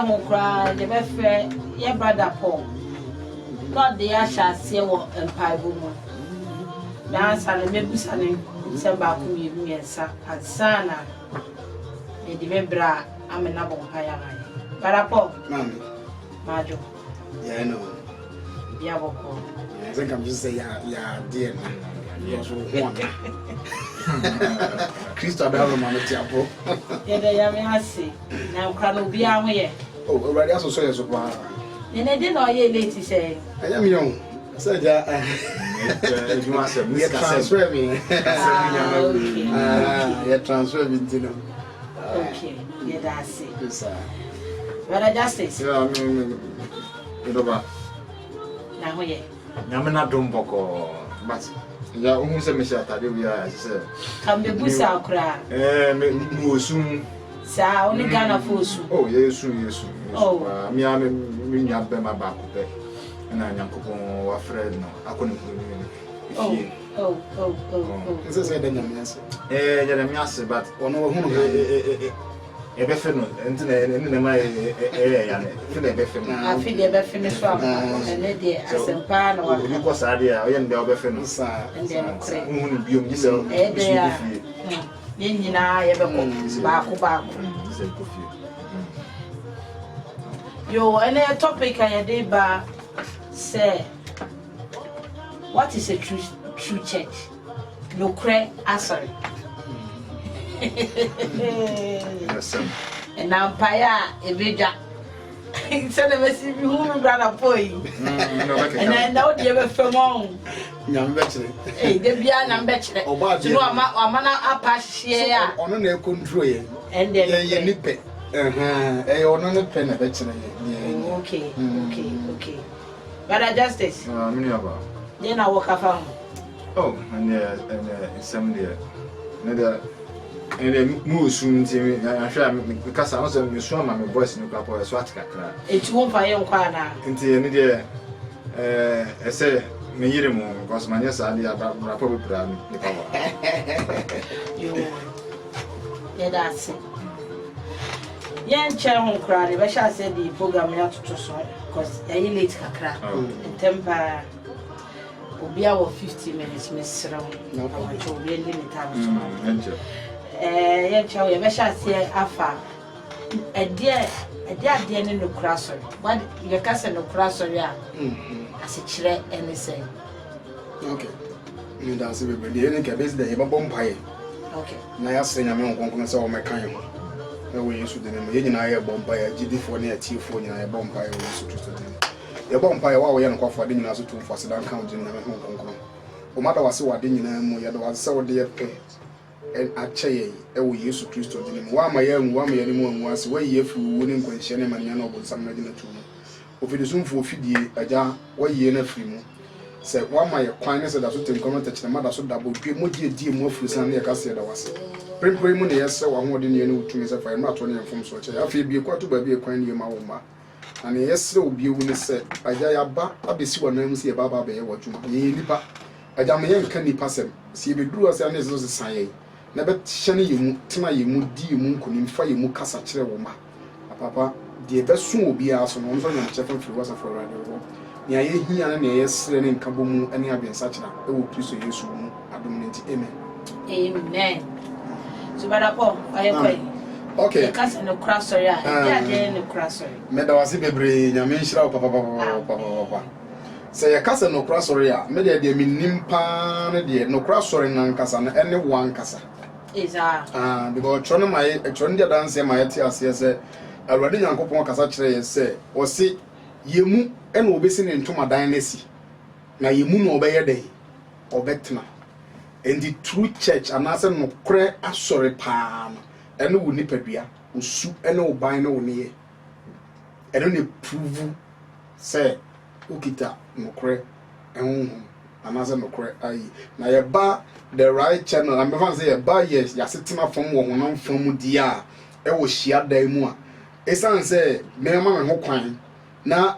ho kra de be fe ye brother Paul God dey asha se wo empaibo mu na sale mebusa ne se ba ko ye miensa ansana e de bebra amena bo mpaya ma brother Paul Mami majo yeah I know bia boko I think I'm just say yeah dear yeah so one Christo abaro ma meti apo ye de ya me ase na nkra no bia ho ye oh already aso so yeso pa ne de no ye late say anya mi yon say ja you want some transfer me yeah transfer me you know okay yeah that's it yes but justice yeah me do ba na ho ye nyame na dom boko but ya ohun se me sha tade wi ya se kam be busa akra me osum sa oni Ghana fosu oh yesu oh mi a me nya be ma ba ko pe na nyankopon wa friend no akoni ko ni oh is say da nyame ase ya da mi ase but ono wo hunu e be fe no enti na ma ya ne fe na be fe no afi de be fe so ene de asempa na wa ni ko sa de a o ye nde o be fe no sa ende no kre hunu biom ji se o de ya ni nyina ye be ko ba ko se ko fi yo ene topic ayede ba say what is a true church no cre asori yes and empire ebeja say the messy who me brother boy and now dey be famon nyame be kire de bia na be kire no amana apa hye ya ono na control ye and then ye nipe ono ne pe na be kire ye okay brother justice me aba then I walk afa oh and some there neda mu sun ti na hwa me kasa on so me so ma me voice no kwapo so atikakra etu won fa ye nkwa na nti ne de ese me yire mu because manya sa dia rapo be pra me pa wa yo yeah that's it yen chair hon kra de be sha say the program ya toto so because ya late kakra temper obia wo 50 minutes mesra no ko obi limit am so yen chair ya be sha say afa ade ne no kra so what you kasa no kra so ya asechire ene say okay ni da se be de ene ke be de ye ba bompaye okay na ya se nyame nkonkon se o mekan yo na we Yesu de ne ye nyina ye bompaye gidifo ne atifo nyina ye bompaye we Yesu Kristo de ye bompaye wa wo ye nkofo de nyina so tu mfo se dan kan de nyame nkonkon o ma da wase wade nyina mu ye da wase wade ye pe acheye wo Yesu Kristo de ne wa ma ye nwu wa ma ye ne mu nwu ase wa ye fu wo ne nkwanhye ne manya na obonsam na de na tu ofidisumfo ofidie aja wa ye na firi mu se wa ma ye kwan ne se da so tenkono techine ma da so da bo dwe mogie die mu afiri san ne ye ka se da wase prempre mu ne ye se wa ho de ne ne utumi se fa ye ma to ne mfom so che afi bie kwato ba bie kwan ne ma wo ma ana ye se obi ewu ne se aja ya ba abesi wa nan mu se ye ba ba be ye wotuma ye nipa aja me ye nka nipa sem se ye beduru ase ane so se san ye na be hyene ye mu tena ye mu di mu nkonim fa ye mu kasa kire wo ma papa de be so obi aso no nso nyam chefa firi wasa for radio wo ni aye hia na ye sere ne nka bo mu ane abensa kira e wo Kristo Yesu mu adom ne ti amen so bada po aye kwai okay kasa no kra sorry a de no kra sorry me da wase bebre nyame nhira papa se ye kasa no kra sorry a me de me nimpa ne de no kra sorry nan kasa na ene wan kasa because chono mai chono dia dance mai ti ase se Awurade Nyankopon kasa kire ye se o se yemu ene obesi ne ntoma dan nesi na yemu no obeye dey obetna and the true church anase no kre asore pa no ene wo nipadua osu ene oban ne wo ne ye ene ne prove se ukita no kre enhun anase no kre ayi na ye ba the right channel am be fan say ye ba yes ya setena fam wo honam fam dia e wo hia dan mu a esan say me ma me ho kwan na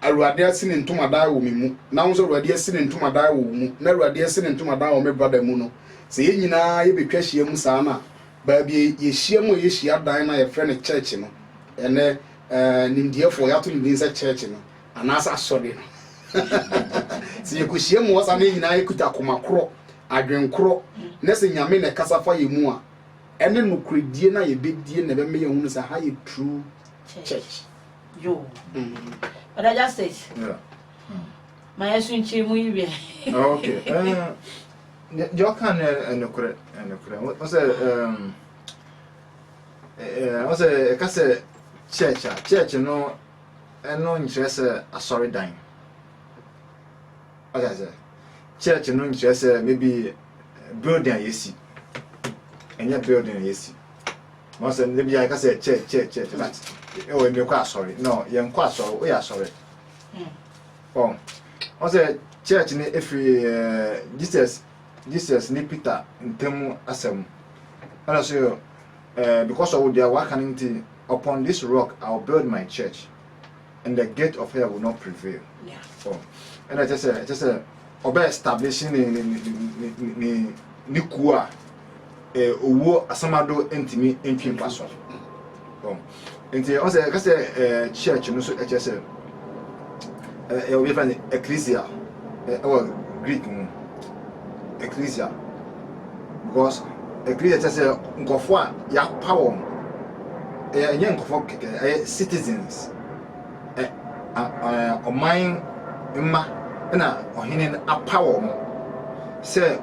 Awurade asine ntoma dai wo memu na wonso Awurade asine ntoma dai wo mu na Awurade asine ntoma dai wo me brother mu no se ye nyina ye betwa hia mu saa na ba bi ye hia mu ye hia dan na ye frɛ ne church no ene nimdeɛfoɔ yɛato ne din sɛ church no anaasɛ asɔre no sɛ yɛkɔhyia mu wɔ sa ne nyinaa yɛkuta akoma korɔ adwenkorɔ na sɛ nyame na ɛkasa fa yɛ mu a ɛne nokoredie na yɛbɛdie na ɛbɛmɛ yɛn hunu sɛ ha yɛ true church yo but I just say my asunchi mu yibe okay you can what's a church no interest a sorry dying. What I say church no interest maybe building yes and your building yes most maybe I can say church but oh you quite sorry no you're quite sorry we are sorry oh also church ni if Jesus ni Peter ntemu asem and so because of their working upon this rock I'll build my church and the gate of hell will not prevail. Yeah. Oh. And I just say obey establishing ni kuwa owo asamado entimi entwin paso. Oh. Enti o say ka say church no so just say we find ecclesia our Greek ecclesia because ecclesia just say nkofo a ya power enye nkofo keke citizens oman mma na ohene a power mo say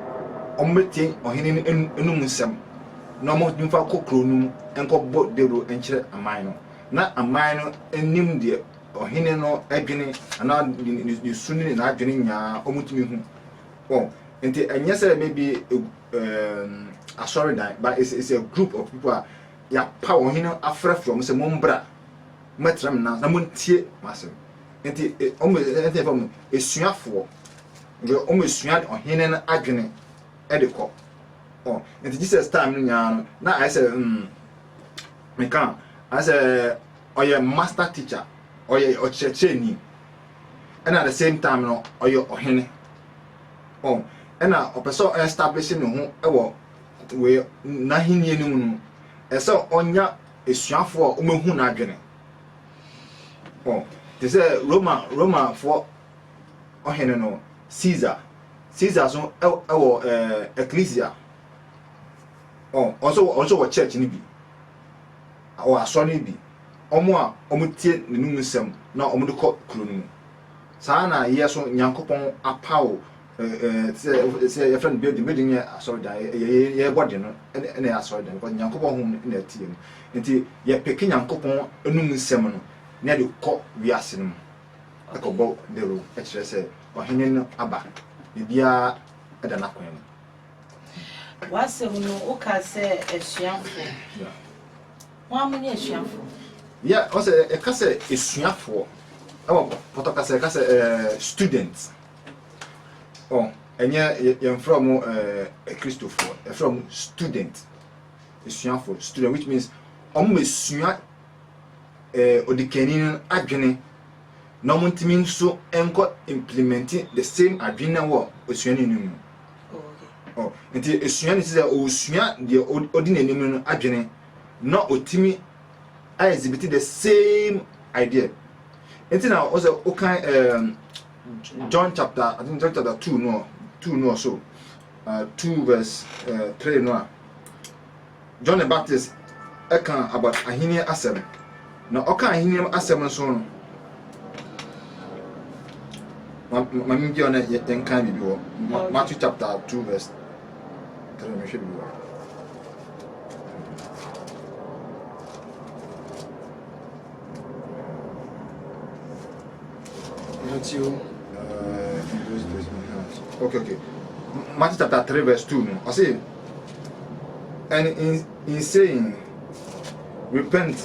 ometi ohene enum nsem na omo dimfa kokro num enko bo dero enkyere aman no na aman no enim de ohene no adwene ana ni suni na adwene nya omutumi hu oh enti enye say maybe sorry that but it's a group of people ya power ohene afra from say mombra matram na montie masem enti omo enti fam esuafo we omo esua ohene na adwene edeko oh enti Jesus time no nya na I say me kan I say oye master teacher oye ochecheni and at the same time no oye ohene oh and opeso establishing no ho we na hinie ni mu no eso onya esuafo omehu na adwene oh they say Roma for ohene no Caesar so ecclesia oh also what church ni bi or aso ni bi omo a omutie nenum nsem na omo de kɔ kuro nu saa na yeso nyankopɔn apawo say your friend building ya sorry da ye body no ene ya sorry da because nyankopɔn hu na tie no nti ye peke nyankopɔn enum nsem no na de kɔ wiase no akɔbɔ dero ɛkyerɛ sɛ ɔhene no aba bibia ɛda na kwan mu wasem no o ka sɛ esuafo wa amunye esuafo yeah also e ka sɛ esuafo ɛwɔ ka sɛ students oh enye yɛn from Christopher from student esuafo student which means ɔmo esua odikani adwene na ɔmo ntimi nso enko implementing the same adwene wɔ osuani no mu oh nti esuani sɛ osua de ordinary no adwene na otimi I exhibit the same idea nti na also okan John chapter 2 no so 2 verse 3 no John the Baptist ekan about ahini asem na okan ahini asem so no mami bi ona yen kan bi wo Matthew chapter 2 verse 3 me should be Matthew okay Matthew chapter 3 verse 2 no I say and in saying repent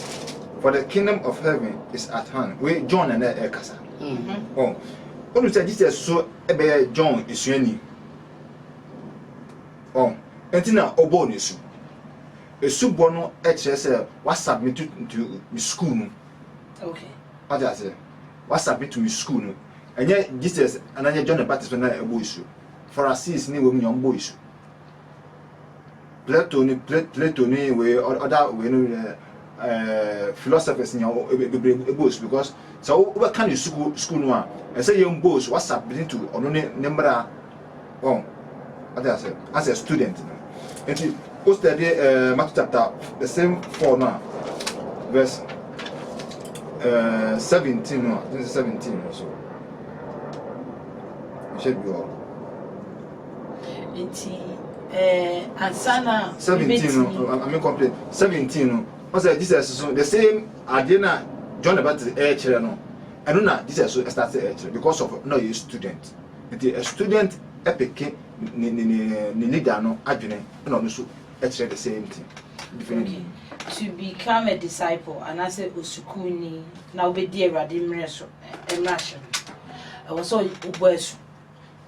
for the kingdom of heaven is at hand we John and Ekasa oh when you say Jesus so ebe John isuani oh entina obo nesu esubo no e kire say what submit to school no okay what I say what submit to school no enye Jesus ananya John the Baptist na ebo isu Pharisees ni we mu yombo isu Plato ni we other we no philosophers nya boss because so we can school no a say young boss what's happening to ono ne mbra oh what I say as a student and go study Matthew chapter the same 4 now verse 17 no this is 17 also it should be all ansana 17 no I mean complete 17 no I say Jesus so the same adena John the Baptist chere no and na Jesus so started chere because of no you student a student epic ni leader no adwene na no so chere the same thing okay. To become a disciple and as a usukuni na obedi Awurade mreso emrashe I was so ubesu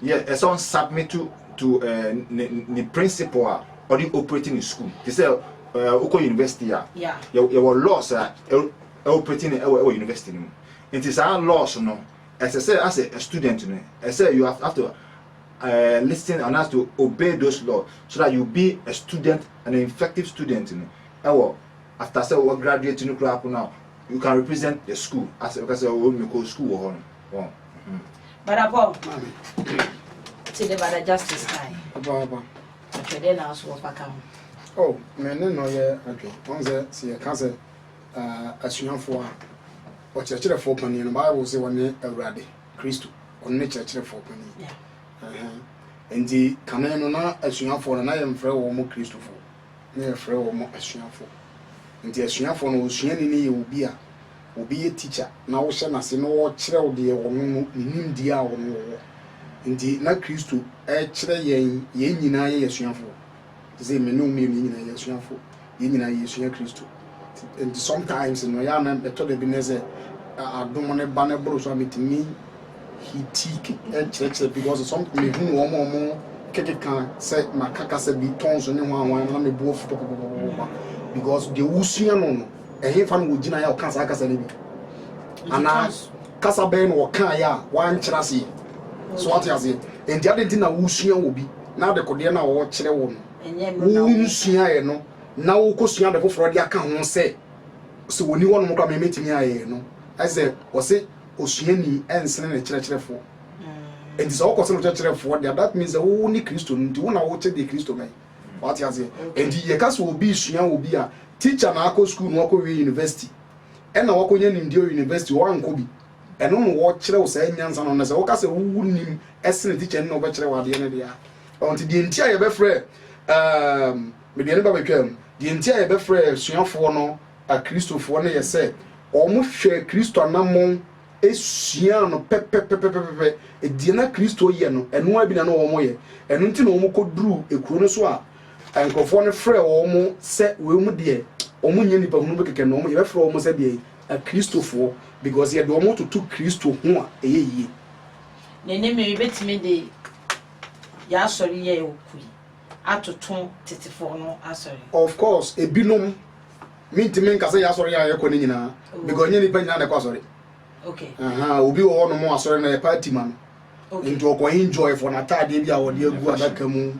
yeah a son submit to the principal or the operating in school they say Oko University yeah you were laws operating in our university it is our laws no as I say as a student I say you have to listen and have to obey those laws so that you be a student an effective student after say we graduate in now you can represent the school as because we go school but Paul to the bad justice time okay then I also work account oh me no yeah okay on say see can say asuafo a o church pani no Bible say one Awurade Christo on ne church pani yeah endi kanen no na asuafo no na ye mfrɛ wo mo Christofo na ye frɛ wo mo asuafo endi asuafo no osuani ni ye obi ye teacher na wo hye na se no wo kyerɛ wo de wo no nim di a wo no wo endi na Christo kyerɛ yen nyina ye asuafo say me no me nyina ye asuafo ye nyina ye asua Christo and sometimes no ya na beto de binese adom ne ba ne bro so ametimi he tik and church because some me hu wo keke kan say makaka say bi tons ne ho anwan na me bo fu because the usua no he fa no gina ya o kan sa kasa ne bi ana kasa be no kan ya wan kyera se so what you say and the other thing na usua wo bi na de kode na wo kyere wo no usua ye no na wo kosua de foforo de aka ho se so woni won mo kwa me metimi aye no I say o se osuani ensene ne kyerɛkyerɛfo and so ko se no kyerɛkyerɛfo that means wo ni Kristo nti wo na wo kye de Kristo mai what you say and ye ka so obi sua obi a teacher na akọ school no akọ university e na wakonya nim dio university wo anko bi eno no wo kyerɛ wo sa nyansa no na se wo ka se wo nim esene teacher no wo kyerɛ wa de ne dia until the entire ye be frɛ me de ne ba betwam the entire ye be frɛ suafo no a Kristofo no ye se omo hwɛ Kristo anamon esua no pepepepepepe edie na Kristo ye no eno abi na no omo ye eno nti na omo koduru ekuro no so a enkofo no frɛ omo se we mu de omo nya nipa hunu bekeke no omo ye be frɛ omo se de a Kristofo because ye de omo to Kristo ho a eyeye nene me betime de ya sori ye okui atoton tetifo no asori of course ebinom mintimen ka se ya sori ya yekọ ne nyina because nya nipa nyina na kwa sori okay obi wo no mo asori na ye party man okay into ko enjoy for na tade bi a wo de agu adaka mu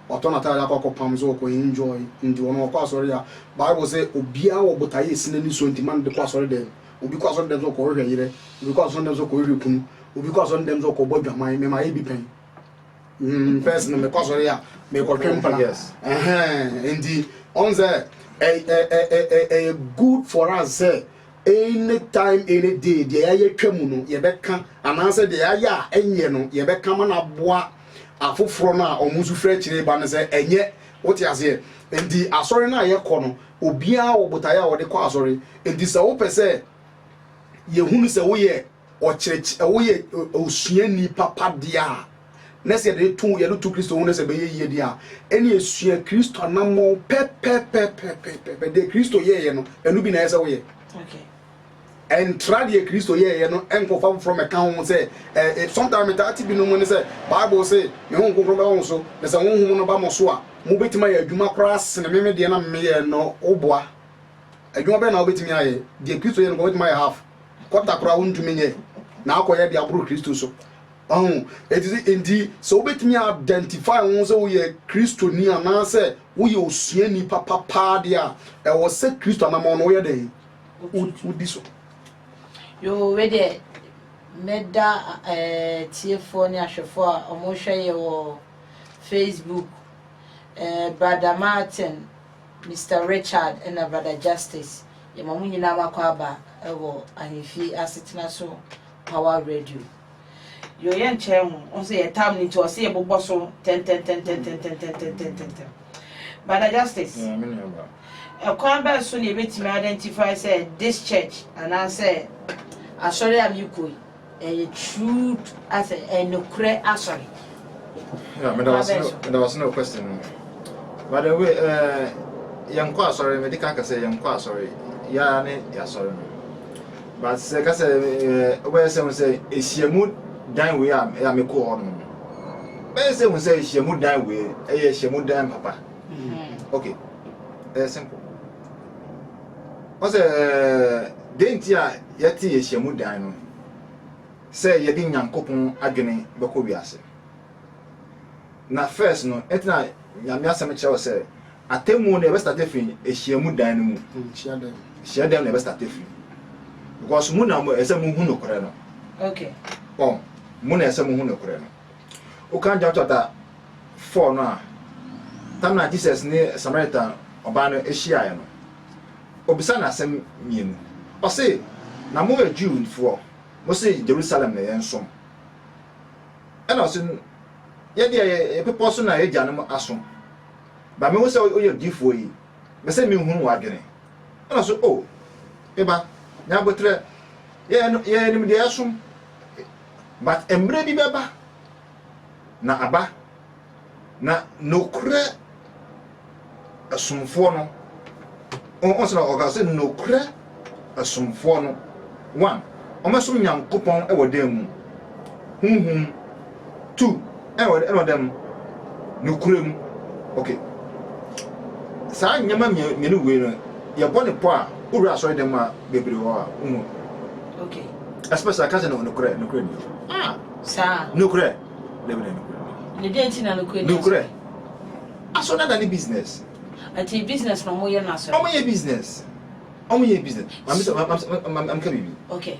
oto na tade akọ pam so ko enjoy ndi wo kwa asori ya Bible say obi a wo botaye sine ni so ntiman de kwa asori dem obi kwa asori dem so ko hwe yire obi kwa asori dem so ko hwe kunu obi kwa asori dem so ko bodwaman me ma ye bi pen first no me kwa asori ya me ko twempa yes ndi on say a good for us say anytime any day the aye twam no ye beka ananse the aye enye no ye beka ma na boa afoforo na omusu frɛ kyire ba no say enye what you say ndi asori na ye kɔ no obia obotaya wo de kɔ asori ndi se wo pese ye hunu se wo ye o kyerɛ wo ye osuani papa dia nese de tu ye do tu Kristo hunu se be ye dia eni esua Kristo anamo pe de Kristo ye no enu bi na ye se wo ye okay and trade ye Kristo ye no enko from account say sometimes that bi no mo say Bible say me ho nkokro ba ho so me say ho no ba mo so a mo betima ye adwuma kra sene me de na me ye no oboa adwuma be na obetimi aye de Kristo ye no betima ye half quarter kra won tumi nye na akoye de aburo Kristo so it is indeed so bet me identify won say we are Christoni ana say we osuani papa dia e wo say Christo na mo no ye dey udi so yo we dey meda tiefo ni ahwefo a omo hwe ye wo Facebook Brother Martin, Mr. Richard and Brother Justice. Ye mamu nyina makwa aba ewo ahifi asetina so Power Radio. Yo yen chem on say e tam ni to say e bobbo so 10 Brother Justice. Yeah, me know ba. E kwan ba so ni betimi identify say this church and I say asori am yukoi e truth as a no kure asori. Yeah, there was no question. By the way, yankwa sorry, medical can say yankwa sorry. Ya ne ya sorry. But say ka say we say ehyiamu dan we am me ko on. We say ehyiamu dan we ehyiamu dan papa. Okay. Simple. O say dentia yati ehyiamu dan no. Say ye di nyankopon adwene beko wiase. Na first no etina nyame asem kire say atemu na be start fin ehyiamu dan no mu shia dem na be start fin because mu na mo esem hu no kore no Okay. Mu na esem hu no kore no o kan ja chapter 4 no a tam na Jesus ne Samaritan oba no ehia ya no obisa na asem mienu o say na mo a Jew for mo say Jerusalem na yensom and o say ye people so na ye janum aso ba me wo say o ye difo yi be say me hu wa adwene na so eba nya botre ye ni me de aso but emre bi beba na aba na nokure asumfo no on so o ga say nokure asumfo no one o me so nyankopon e wodam mu 2 and them no cream. Okay. Sa nyama me no we no ye bone po a owura so dem a bebre ho a Okay. Especially case no kure Sa no kure le be no kure ne denti na no kure no kure aso na da ni business ati business no mo ye na so omo ye business I'm kabibi okay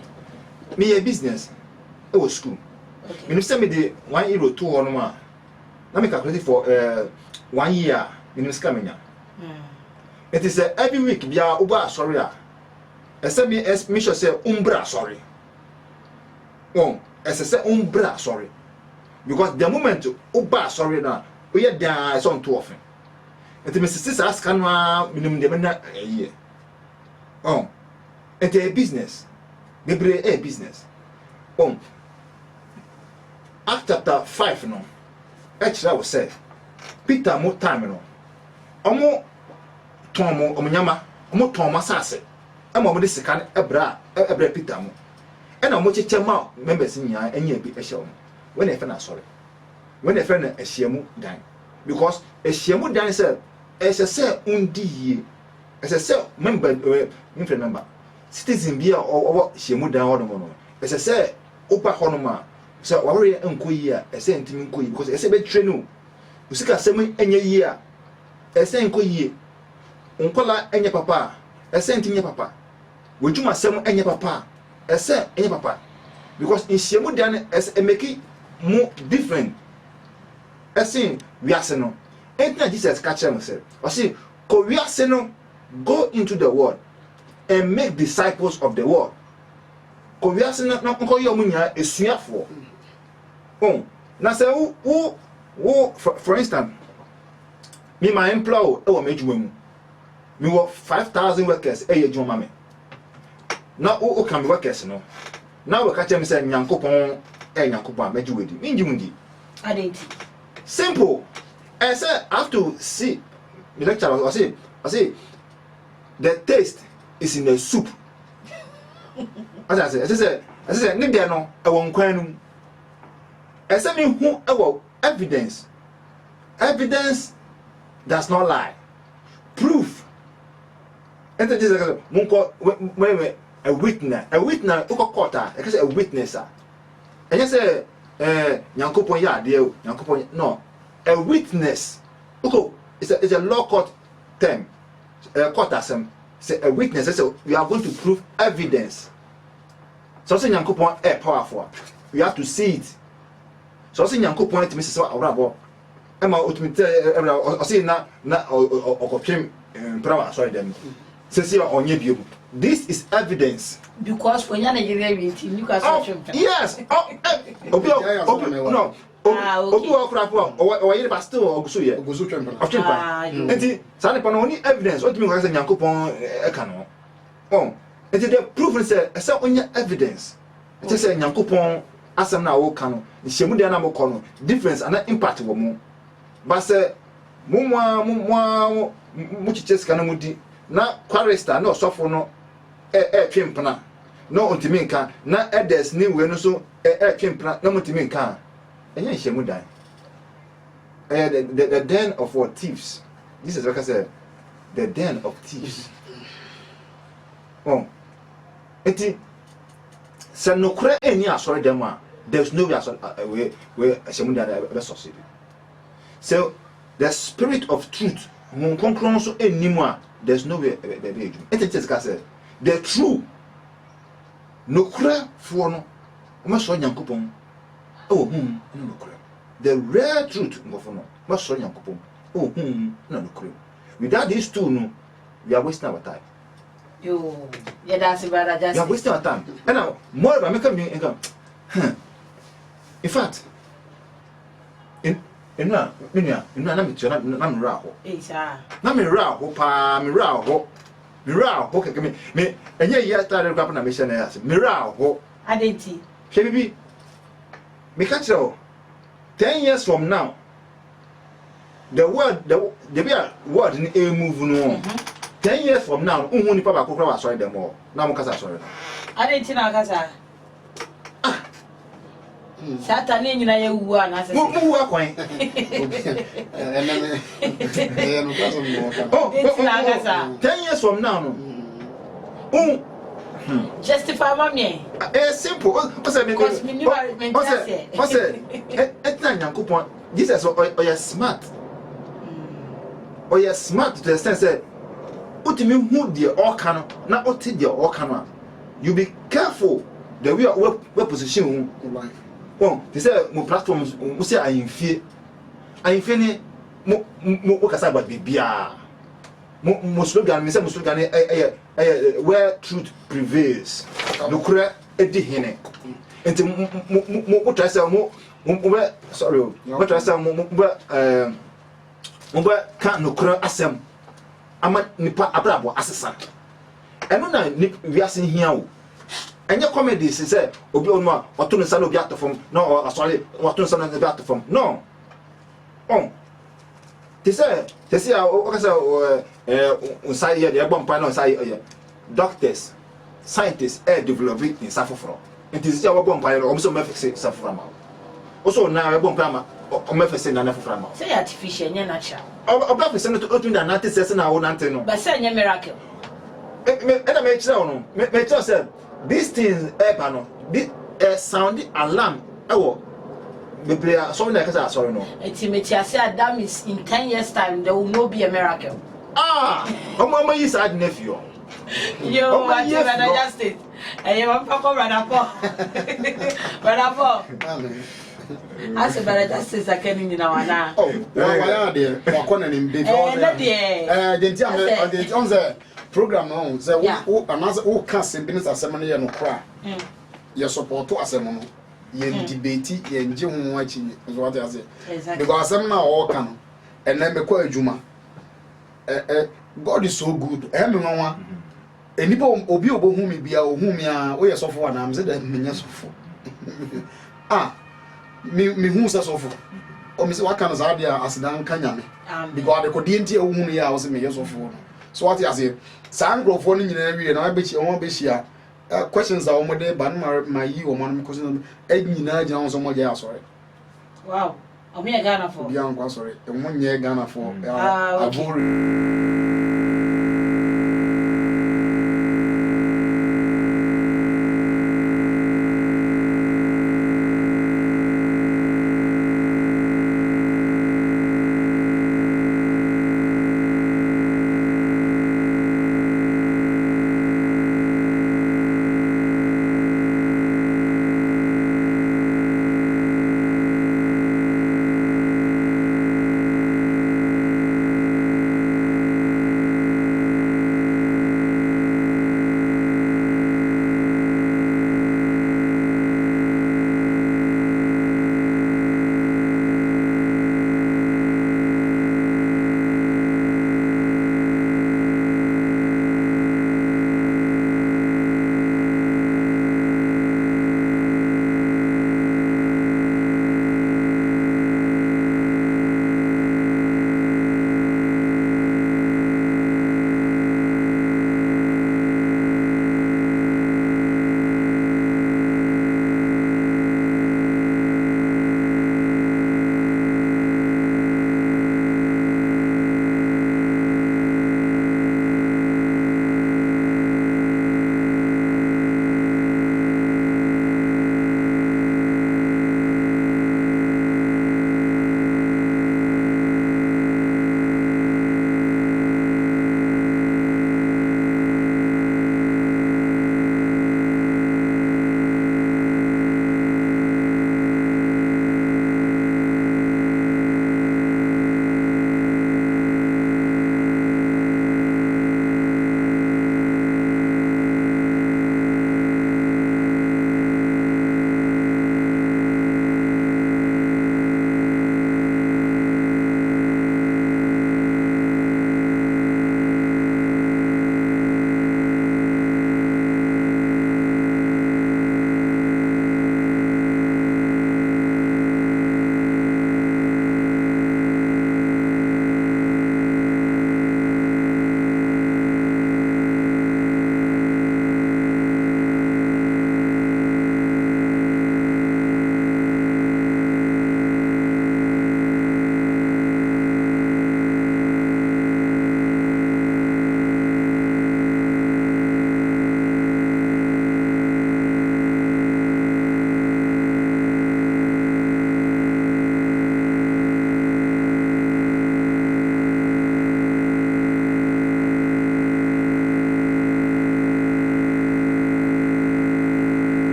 me ye business e was school. okay Me say me de 1 euro 2 on ma na me calculate for 1 year me scamenya. It is every week bia uba sorry a ese me sure say umbra sorry ese say umbra sorry because the moment uba sorry na we ye dan so too often it me sister ask kan ma minimum de na year it a business bebre a business Acts chapter 5 no ekira wo say Peter mo time no omo ton mo nyama omo ton masase e mo de sika ebra Peter mo e na mo cheche ma members nya enya bi ehye omo when e fe na sorry when e fe na ehyiamu dan because ehyiamu dan say say undi ye say member member citizen bia o ehyiamu dan ho no say opa ho no ma so worry enkoyi a ese ntimi nkoyi because ese be train no usika sem enye yi a ese enkoyi onkola enye papa ese ntimi papa wojuma sem enye papa ese enye papa because in shemu dan ese make more different ese wiase no enta Jesus catch him say o say ko wiase no go into the world and make disciples of the world ko wiase no nko yo munya esuafo na say who for instance me my employer e wo medjuma mu me wo 5,000 workers e ye djuma me na o kan me workers no na we catch me say nyankopon nyankopon medjuwedi me njumundi adenti simple I say I have to see the lecture I say the taste is in the soup as I say ni there no e wo nkwan nu I say me who evidence does not lie. Proof. And this is a witness. A witness. You court. I can say a witness. And you say nyankopon ya de nyankopon no a witness okay it's a law court term court asem say a witness say we are going to prove evidence so say nyankopon powerful we have to see it so say nyankopon it means say awrabo ema otumite o say na okopem prawa sorry dem say onye biom this is evidence because when you Nigeria you can search yes no obiokrapo o yire pastor ogusu ye ogusu twempa enti sane pa no oni evidence o timi ko say nyankopon e ka no enti the proof say onye evidence enti say nyankopon asem na wo ka no nhemu de na mo ko no difference and impact wo mu ba say mu chiches kana mudi na quarista na osofo no twempna no ontimi nka na elders ni we no so twempna na ontimi nka enye nhemu dan the den of what thieves. This is like I said, the den of thieves. Eti se no kure eni asori dem a there's no way nhemu dan be succeed. So the spirit of truth mon konkron so enimu a there's no way be ejum. Eti just ka say the true no kure fo no o ma so nyankopon no kure. The rare truth ngofo no ma so nyankopon no kure. Without these two no we are wasting our time. Yo yeah that's about just we are wasting our time. And now more about make me in fact na me tuna na me ra ho na me ra ho pa me ra ho keke me enye ye tare kwa na me hye na ya se me ra ho adenti hwe bibi me ka kire 10 years from now the word ni move no 10 years from now unhu ni pa ba kokra wa sorry dem all na mo kasa sorry adenti na kasa Satan ni nyina ye wu ana se. Mu wu akwan. Eneme. No kaso mo ka. Oh, 10 years from now no. Justify mommy. Simple. Because me new mentality. Etan Nyankopon. Jesus o you smart. O you smart to the sense that utimi hu de all can na oti de all can. You be careful the way we position life. They say mo platforms mo say ayinfie ni mo kasa about bibia mo slogan me say mo slogan where truth prevails no kura edi hene enti mo try say mo sorry mo try say mo kan no kura asem ama nipa abrabo asesa eno na we asen hia o enye comedy say obi onu oto nsa na obi atofom no asori oto nsa na obi atofom no they say o ka say unsai ye de bompa na unsai doctors scientists developing in safofro enti say o bompa ye o so me fix safofro ma o so na we bompa ma o me fix na safofro ma say artificial nya natural o ba fix na to na na say na wo na ante no but say nya miracle me kire no me kire say these things this sound alarm bebre so na kasa sorry no ultimately I say that means in 10 years time there will not be a miracle mama yi sad nephew yo I just it and you want to come brother amen I say brother justice akeni nyina wana why there wakona ni mbe denti on the program no say wo anase wo ka business asem no ye no kra ye support asem no ye debate ye nje ho achi so what I say because asem na wo ka no ene me kwa adwuma God is so good me nwa enipa obi obohu me bia ohu me a wo ye sofo ana am say that me nya sofo me hu say sofo o me say waka no za dia asidan kanya me because the kodie ntia wo hu me ya wo say me ye sofo no so what I say sangrofo ni nyina wi na won be hia questions are omode ban ma yi o man questions nyina agina won so mo ja sorry wow o me Ghana for bia nkwa sorry e mo nye Ghana for aburi